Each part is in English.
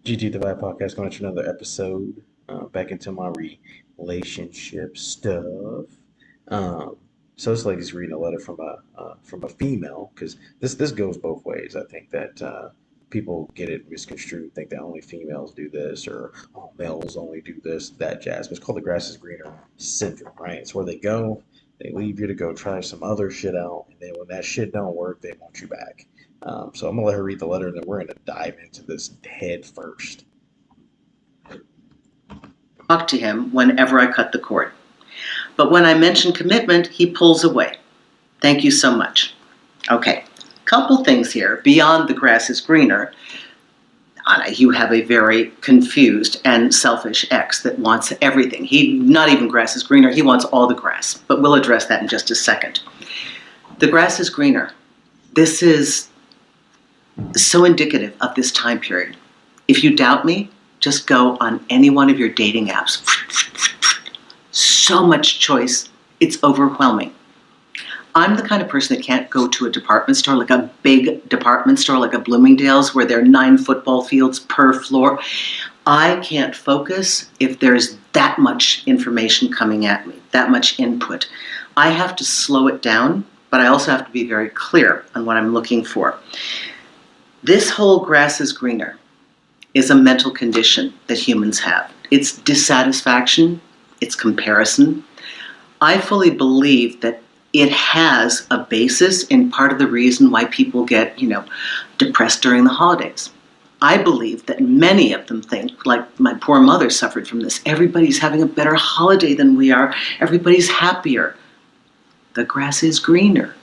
GT the Vibe Podcast going to another episode. Back into my relationship stuff. Um, so this lady's reading a letter from a female because this goes both ways. I think that people get it misconstrued, think that only females do this or oh, males only do this, that jazz. But it's called the grass is greener syndrome, right? It's where they go, they leave you to go try some other shit out, and then when that shit don't work, they want you back. So I'm gonna let her read the letter, and then we're gonna dive into this head first. Talk to him whenever I cut the cord. But when I mention commitment, he pulls away. Thank you so much. Okay, couple things here. Beyond the grass is greener, Anna, you have a very confused and selfish ex that wants everything. Not even grass is greener, he wants all the grass. But we'll address that in just a second. The grass is greener. This is so indicative of this time period. If you doubt me, just go on any one of your dating apps. So much choice, it's overwhelming. I'm the kind of person that can't go to a department store, like a big department store, like a Bloomingdale's, where there are 9 football fields per floor. I can't focus if there's that much information coming at me, that much input. I have to slow it down, but I also have to be very clear on what I'm looking for. This whole grass is greener is a mental condition that humans have. It's dissatisfaction, it's comparison. I fully believe that it has a basis in part of the reason why people get, depressed during the holidays. I believe that many of them think, like my poor mother suffered from this, everybody's having a better holiday than we are, everybody's happier. The grass is greener.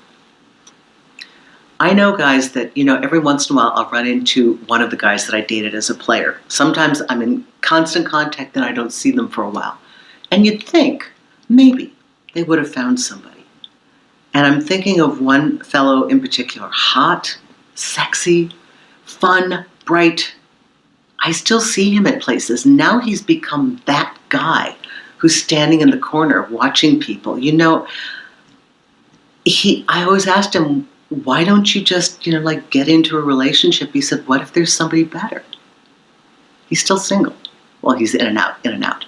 I know guys that, every once in a while I'll run into one of the guys that I dated as a player. Sometimes I'm in constant contact and I don't see them for a while. And you'd think, maybe, they would have found somebody. And I'm thinking of one fellow in particular, hot, sexy, fun, bright. I still see him at places. Now he's become that guy who's standing in the corner watching people. I always asked him, why don't you just, get into a relationship? He said, what if there's somebody better? He's still single. Well, he's in and out, in and out.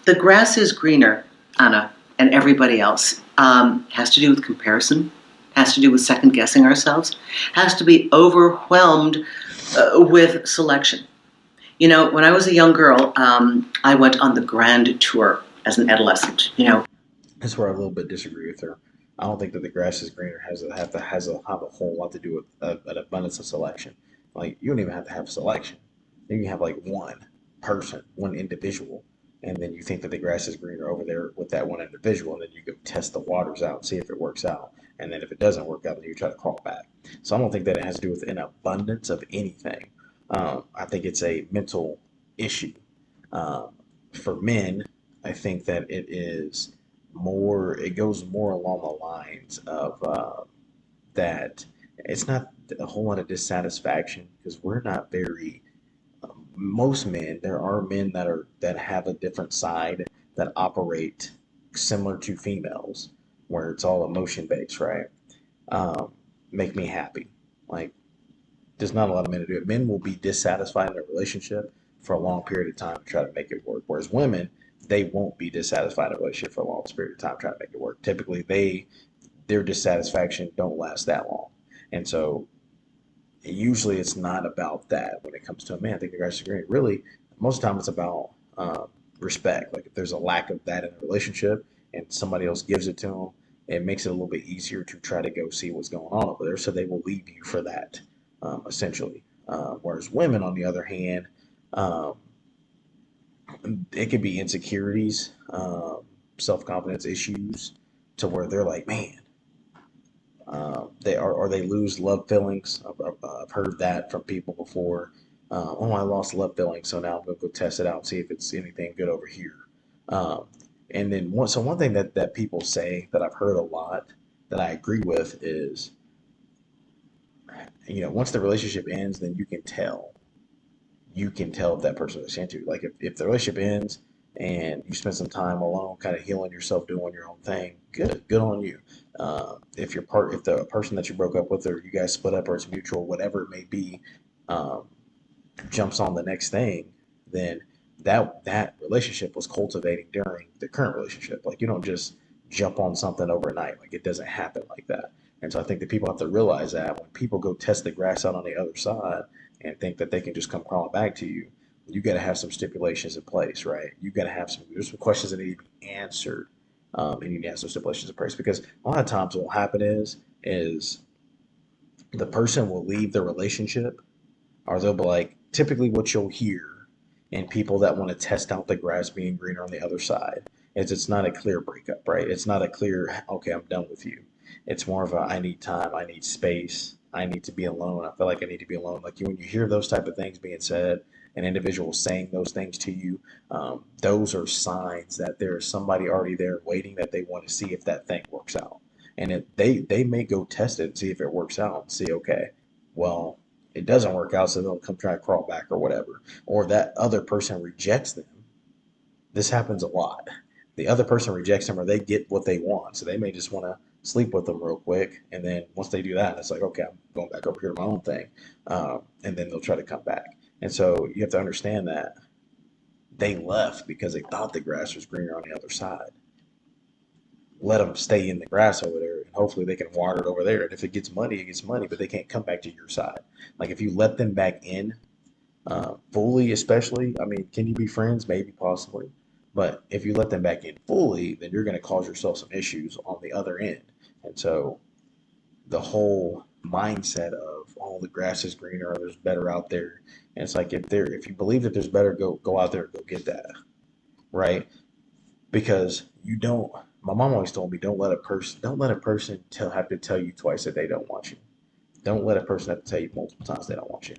The grass is greener, Anna, and everybody else, has to do with comparison, has to do with second guessing ourselves, has to be overwhelmed with selection. When I was a young girl, I went on the grand tour as an adolescent, That's where I a little bit disagree with her. I don't think that the grass is greener have a whole lot to do with an abundance of selection. Like you don't even have to have selection. You can have like one person, one individual, and then you think that the grass is greener over there with that one individual, and then you go test the waters out and see if it works out. And then if it doesn't work out, then you try to crawl back. So I don't think that it has to do with an abundance of anything. I think it's a mental issue. Um, for men, I think that it goes more along the lines of that it's not a whole lot of dissatisfaction because we're not very most men. There are men that have a different side that operate similar to females where it's all emotion based, right? um, Make me happy. Like there's not a lot of men to do it. Men will be dissatisfied in a relationship for a long period of time to try to make it work. Whereas women, they won't be dissatisfied in a relationship for a long period of time trying to make it work. Typically, their dissatisfaction don't last that long, and so usually it's not about that when it comes to a man. I think the guys agree. Really, most of the time it's about respect. Like if there's a lack of that in a relationship and somebody else gives it to them, it makes it a little bit easier to try to go see what's going on over there. So they will leave you for that, essentially. Whereas women, on the other hand, um, it could be insecurities, self confidence issues, to where they're like, man, they are, or they lose love feelings. I've heard that from people before. Oh, I lost love feelings, so now I'm gonna go test it out and see if it's anything good over here. Um, and then one thing that people say that I've heard a lot that I agree with is, once the relationship ends, then you can tell if that person is into. Like if the relationship ends and you spend some time alone, kind of healing yourself, doing your own thing, good on you. If the person that you broke up with, or you guys split up, or it's mutual, whatever it may be, um, jumps on the next thing, then that relationship was cultivating during the current relationship. Like you don't just jump on something overnight. Like it doesn't happen like that. And so I think that people have to realize that when people go test the grass out on the other side and think that they can just come crawling back to you, you got to have some stipulations in place, right? You got to have there's some questions that need to be answered, and you need to have some stipulations in place because a lot of times what will happen is the person will leave the relationship or they'll be like, typically what you'll hear in people that want to test out the grass being greener on the other side is it's not a clear breakup, right? It's not a clear, okay, I'm done with you. It's more of a, I need time, I need space, I need to be alone. I feel like I need to be alone. Like when you hear those type of things being said, an individual saying those things to you, those are signs that there is somebody already there waiting that they want to see if that thing works out. And if they may go test it and see if it works out and see, okay, well, it doesn't work out, so they'll come try to crawl back or whatever. Or that other person rejects them. This happens a lot. The other person rejects them or they get what they want. So they may just want to sleep with them real quick. And then once they do that, it's like, okay, I'm going back over here to my own thing. And then they'll try to come back. And so you have to understand that they left because they thought the grass was greener on the other side. Let them stay in the grass over there and hopefully they can water it over there. And if it gets muddy, it gets muddy, but they can't come back to your side. Like if you let them back in fully, especially, I mean, can you be friends? Maybe, possibly. But if you let them back in fully, then you're going to cause yourself some issues on the other end. And so the whole mindset of, oh, the grass is greener or there's better out there. And it's like if you believe that there's better, go out there and go get that. Right? Because you don't, my mom always told me, don't let a person have to tell you twice that they don't want you. Don't let a person have to tell you multiple times they don't want you.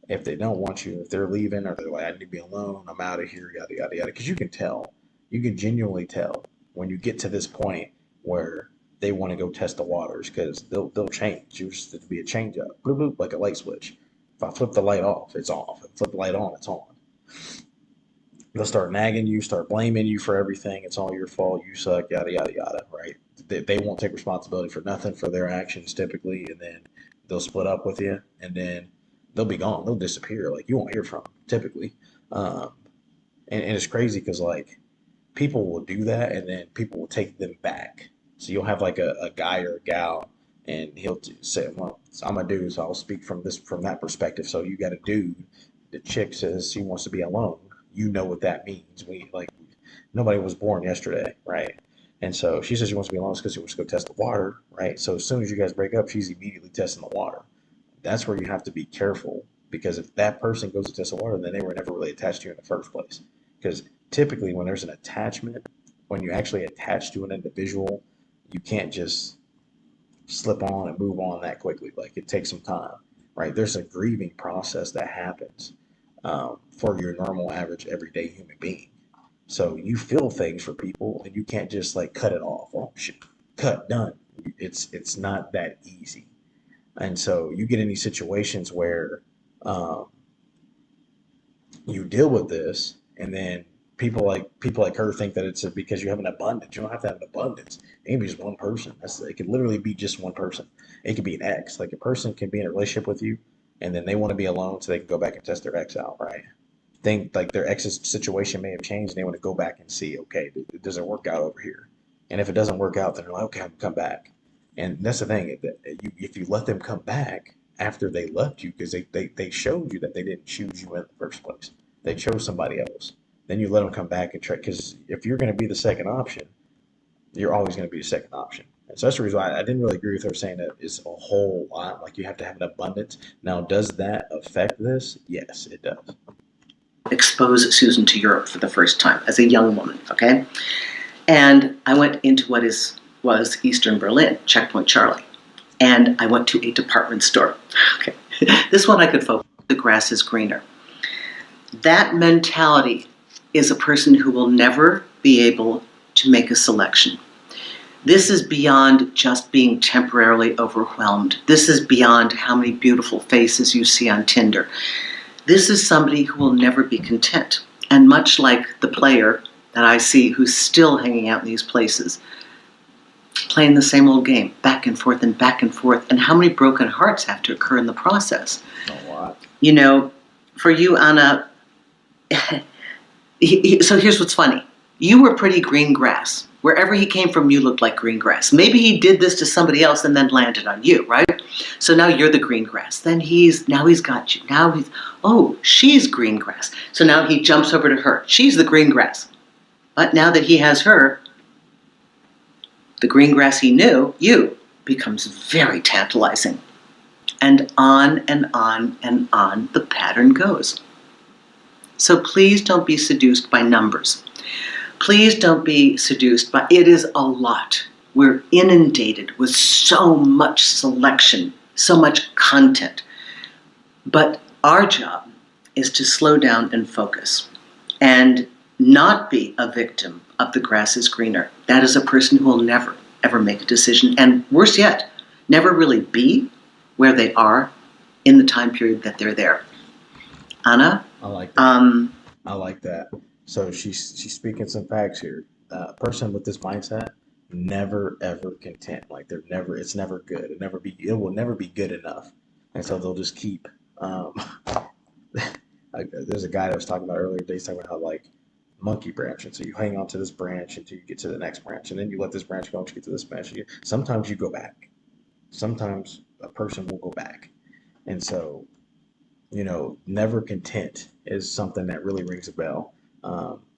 If they don't want you, if they're leaving or they're like, I need to be alone, I'm out of here, yada, yada, yada. Because you can tell, you can genuinely tell when you get to this point where they want to go test the waters because they'll change. You just to be a change up, bloop, bloop, like a light switch. If I flip the light off, it's off. If I flip the light on, it's on. They'll start nagging you, start blaming you for everything. It's all your fault. You suck, yada, yada, yada, right? They won't take responsibility for nothing for their actions typically. And then they'll split up with you and then they'll be gone. They'll disappear. Like you won't hear from them typically. Um, and it's crazy because like people will do that and then people will take them back. So you'll have like a guy or a gal and he'll say, well, I'm a dude, so I'll speak from that perspective. So you got a dude, the chick says she wants to be alone. You know what that means. We like nobody was born yesterday, right? And so she says she wants to be alone because she wants to go test the water, right? So as soon as you guys break up, she's immediately testing the water. That's where you have to be careful because if that person goes to test the water, then they were never really attached to you in the first place. Because typically, when there's an attachment, when you actually attach to an individual, you can't just slip on and move on that quickly. Like it takes some time, right? There's a grieving process that happens for your normal, average, everyday human being. So you feel things for people, and you can't just like cut it off. Oh shit, cut, done. It's not that easy, and so you get in these situations where um, you deal with this, and then people like her think that it's because you have an abundance. You don't have to have an abundance. It can be just one person. It could literally be just one person. It could be an ex. Like a person can be in a relationship with you, and then they want to be alone so they can go back and test their ex out, right? Think like their ex's situation may have changed, and they want to go back and see, okay, does it work out over here? And if it doesn't work out, then they're like, okay, I'm gonna come back. And that's the thing. If you let them come back after they left you, because they showed you that they didn't choose you in the first place, they chose somebody else. Then you let them come back and try. Because if you're going to be the second option, you're always going to be the second option. And so that's the reason why I didn't really agree with her saying that it's a whole lot. Like you have to have an abundance. Now, does that affect this? Yes, it does. Expose Susan to Europe for the first time as a young woman, okay? And I went into was Eastern Berlin, Checkpoint Charlie. And I went to a department store. Okay. This one I could focus. The grass is greener. That mentality is a person who will never be able to make a selection. This is beyond just being temporarily overwhelmed. This is beyond how many beautiful faces you see on Tinder. This is somebody who will never be content. And much like the player that I see who's still hanging out in these places, playing the same old game, back and forth and back and forth, and how many broken hearts have to occur in the process. A lot. You know, for you, Anna, so here's what's funny. You were pretty green grass. Wherever he came from, you looked like green grass. Maybe he did this to somebody else and then landed on you, right? So now you're the green grass. Then he's got you. Now she's green grass. So now he jumps over to her. She's the green grass. But now that he has her, the green grass he knew, you, becomes very tantalizing. And on and on and on the pattern goes. So please don't be seduced by numbers. Please don't be seduced by, it is a lot. We're inundated with so much selection, so much content. But our job is to slow down and focus and not be a victim of the grass is greener. That is a person who will never, ever make a decision. And worse yet, never really be where they are in the time period that they're there. Anna? I like that. I like that. So she's speaking some facts here. A person with this mindset never ever content. Like it's never good. It will never be good enough. And so they'll just keep. There's a guy that was talking about earlier today, talking about how like monkey branching. So you hang on to this branch until you get to the next branch, and then you let this branch go until you get to this branch. Sometimes you go back. Sometimes a person will go back, and so never content is something that really rings a bell.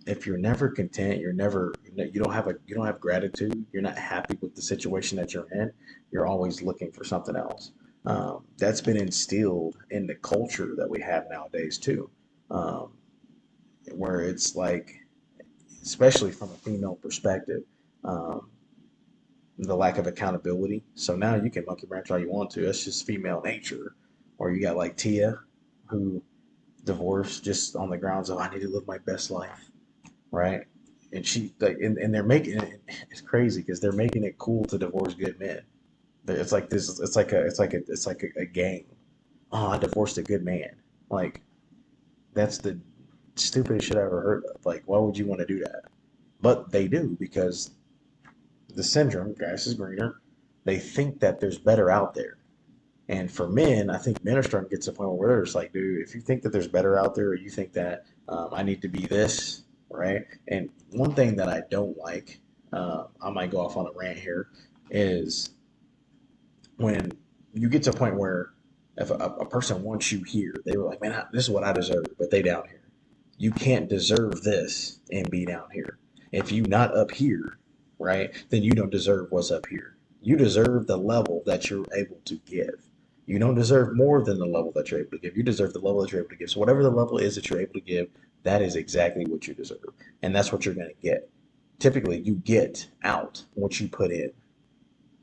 If you're never content, you don't have gratitude. You're not happy with the situation that you're in. You're always looking for something else. That's been instilled in the culture that we have nowadays too, um, where it's like, especially from a female perspective, um, the lack of accountability. So now you can monkey branch all you want to. That's just female nature. Or you got like Tia, who divorced just on the grounds of I need to live my best life, right? And she like, and they're making it. It's crazy because they're making it cool to divorce good men. It's like this. It's like a game. Oh, I divorced a good man. Like that's the stupidest shit I ever heard of. Like, why would you want to do that? But they do because the syndrome, grass is greener. They think that there's better out there. And for men, I think men are starting to get to the point where they're just like, dude, if you think that there's better out there, or you think that I need to be this, right? And one thing that I don't like, I might go off on a rant here, is when you get to a point where if a person wants you here, they were like, man, this is what I deserve, but they down here. You can't deserve this and be down here. If you not up here, right, then you don't deserve what's up here. You deserve the level that you're able to give. You don't deserve more than the level that you're able to give. You deserve the level that you're able to give. So whatever the level is that you're able to give, that is exactly what you deserve. And that's what you're going to get. Typically, you get out what you put in,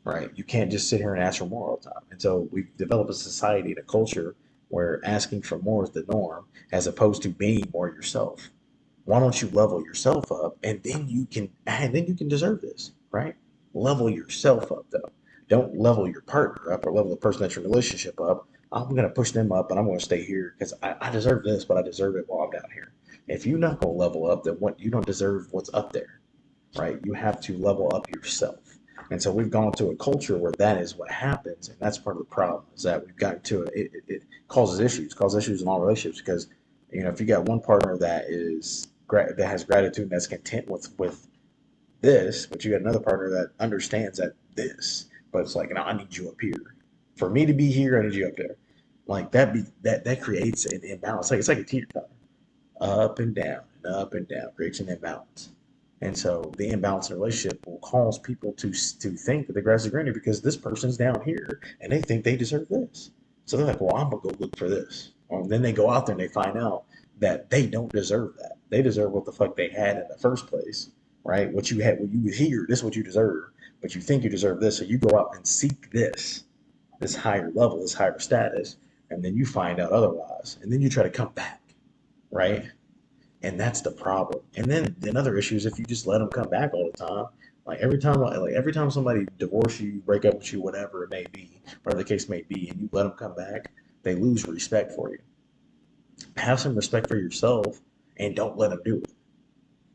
right? You can't just sit here and ask for more all the time. And so we've developed a society and a culture where asking for more is the norm as opposed to being more yourself. Why don't you level yourself up and then you can deserve this, right? Level yourself up though. Don't level your partner up or level the person that's your relationship up. I'm gonna push them up and I'm gonna stay here because I deserve this, but I deserve it while I'm down here. If you're not gonna level up, then what you don't deserve what's up there, right? You have to level up yourself. And so we've gone to a culture where that is what happens, and that's part of the problem is that we've gotten to it causes issues in all relationships because if you got one partner that has gratitude and that's content with this, but you got another partner that understands that this, but it's like, no, I need you up here. For me to be here, I need you up there. Like that creates an imbalance. Like it's like a teeter totter, up and down, creates an imbalance. And so the imbalance in a relationship will cause people to think that the grass is greener because this person's down here and they think they deserve this. So they're like, well, I'm gonna go look for this. Well, then they go out there and they find out that they don't deserve that. They deserve what the fuck they had in the first place, right? What you had when you was here, this is what you deserve, but you think you deserve this, so you go out and seek this higher level, this higher status, and then you find out otherwise, and then you try to come back, right? And that's the problem. And then another issue is if you just let them come back all the time. Like every time somebody divorce you, break up with you, whatever it may be, whatever the case may be, and you let them come back, they lose respect for you. Have some respect for yourself and don't let them do it.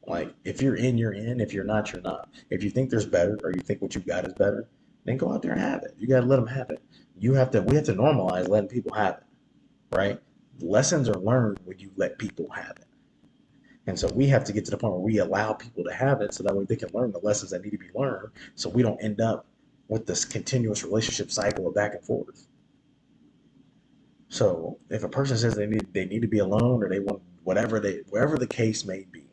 Like if you're in, you're in. If you're not, you're not. If you think there's better or you think what you got is better, then go out there and have it. You got to let them have it. We have to normalize letting people have it, right? Lessons are learned when you let people have it. And so we have to get to the point where we allow people to have it so that way they can learn the lessons that need to be learned so we don't end up with this continuous relationship cycle of back and forth. So if a person says they need to be alone or they want whatever the case may be,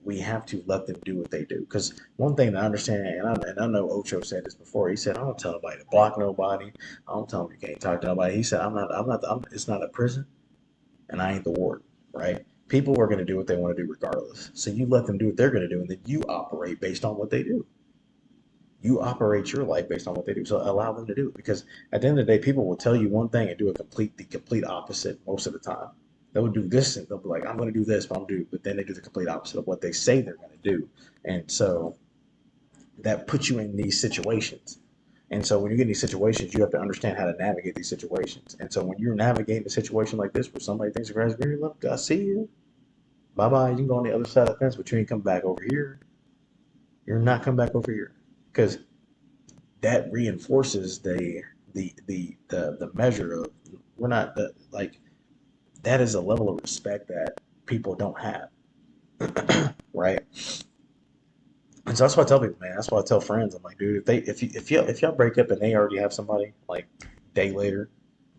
we have to let them do what they do. Because one thing that I understand, and I know Ocho said this before. He said, "I don't tell nobody to block nobody. I don't tell them you can't talk to nobody." He said, It's not a prison, and I ain't the warden, right? People are going to do what they want to do regardless. So you let them do what they're going to do, and then you operate based on what they do. You operate your life based on what they do. So allow them to do it because at the end of the day, people will tell you one thing and do the complete opposite most of the time. They will do this and they'll be like, I'm going to do this, but then they do the complete opposite of what they say they're going to do. And so that puts you in these situations. And so when you get in these situations, you have to understand how to navigate these situations. And so when you're navigating a situation like this where somebody thinks the grass is green, look, I see you. Bye bye. You can go on the other side of the fence, but you ain't come back over here. You're not coming back over here. Because that reinforces the measure of we're not like that is a level of respect that people don't have, right? And so that's why I tell people, man. That's why I tell friends. I'm like, dude, if y'all break up and they already have somebody like day later,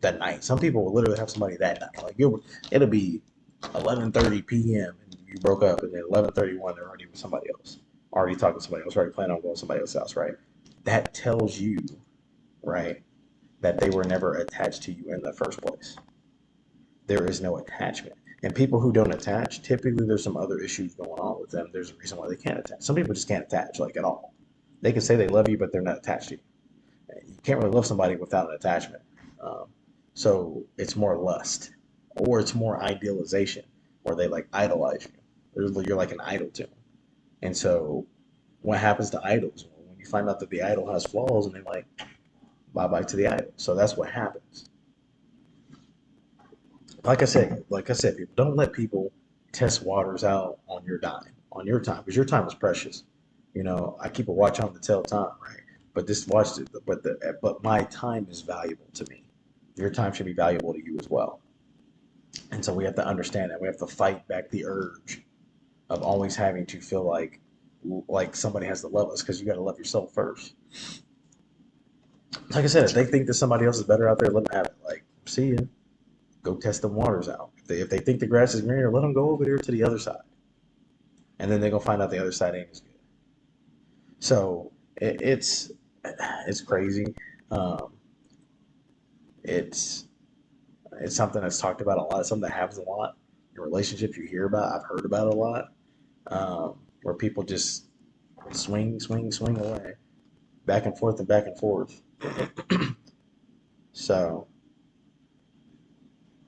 that night. Some people will literally have somebody that night. Like it'll be 11:30 p.m. and you broke up, and then 11:31 they're already with somebody else, already talking to somebody else, already planning on going to somebody else's house, right? That tells you, right, that they were never attached to you in the first place. There is no attachment. And people who don't attach, typically there's some other issues going on with them. There's a reason why they can't attach. Some people just can't attach, like at all. They can say they love you, but they're not attached to you. You can't really love somebody without an attachment. Um, so it's more lust, or it's more idealization, where they like idolize you. You're like an idol to them. And so what happens to idols? Well, when you find out that the idol has flaws, and they like bye bye to the idol. So that's what happens. Like I said, people don't let people test waters out on your dime, on your time, because your time is precious. I keep a watch on to tell time, right? But this watch, but my time is valuable to me. Your time should be valuable to you as well. And so we have to understand that we have to fight back the urge of always having to feel like somebody has to love us because you got to love yourself first. Like I said, if they think that somebody else is better out there, let them have it. Like, see ya. Go test the waters out. If they think the grass is greener, let them go over there to the other side, and then they're gonna find out the other side ain't as good. So it's crazy. Um, it's it's something that's talked about a lot. It's something that happens a lot in relationships. You hear about. I've heard about it a lot. Where people just swing, swing, swing away, back and forth and back and forth. So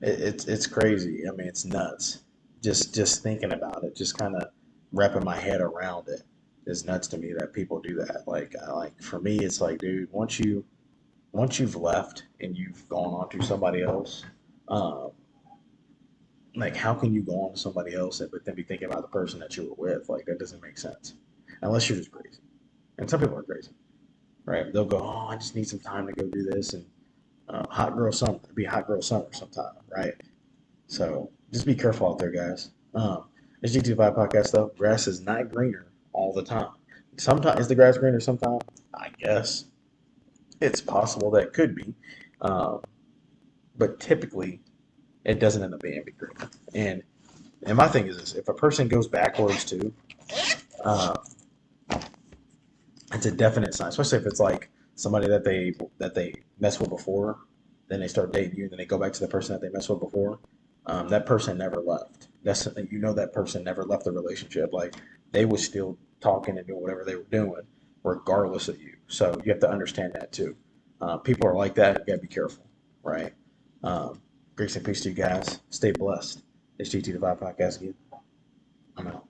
it's crazy. I mean, it's nuts. Just thinking about it, just kind of wrapping my head around it is nuts to me that people do that. Like for me, it's like, dude, once you've left and you've gone on to somebody else, um, like how can you go on to somebody else but then be thinking about the person that you were with? Like that doesn't make sense unless you're just crazy. And some people are crazy, right? They'll go, oh, I just need some time to go do this and hot girl summer, be hot girl summer sometime, right? So just be careful out there, guys. This GT5 podcast though, grass is not greener all the time. Sometimes is the grass greener? Sometimes I guess it's possible that it could be, um, but typically it doesn't end up being green. And and my thing is this: if a person goes backwards too, uh, it's a definite sign. Especially if it's like somebody that they messed with before, then they start dating you, and then they go back to the person that they messed with before. That person never left. That person never left the relationship. Like they was still talking and doing whatever they were doing, regardless of you. So you have to understand that too. People are like that. You gotta be careful, right? Um, Grace and peace to you guys. Stay blessed. It's GT Divide Podcast again. I'm out.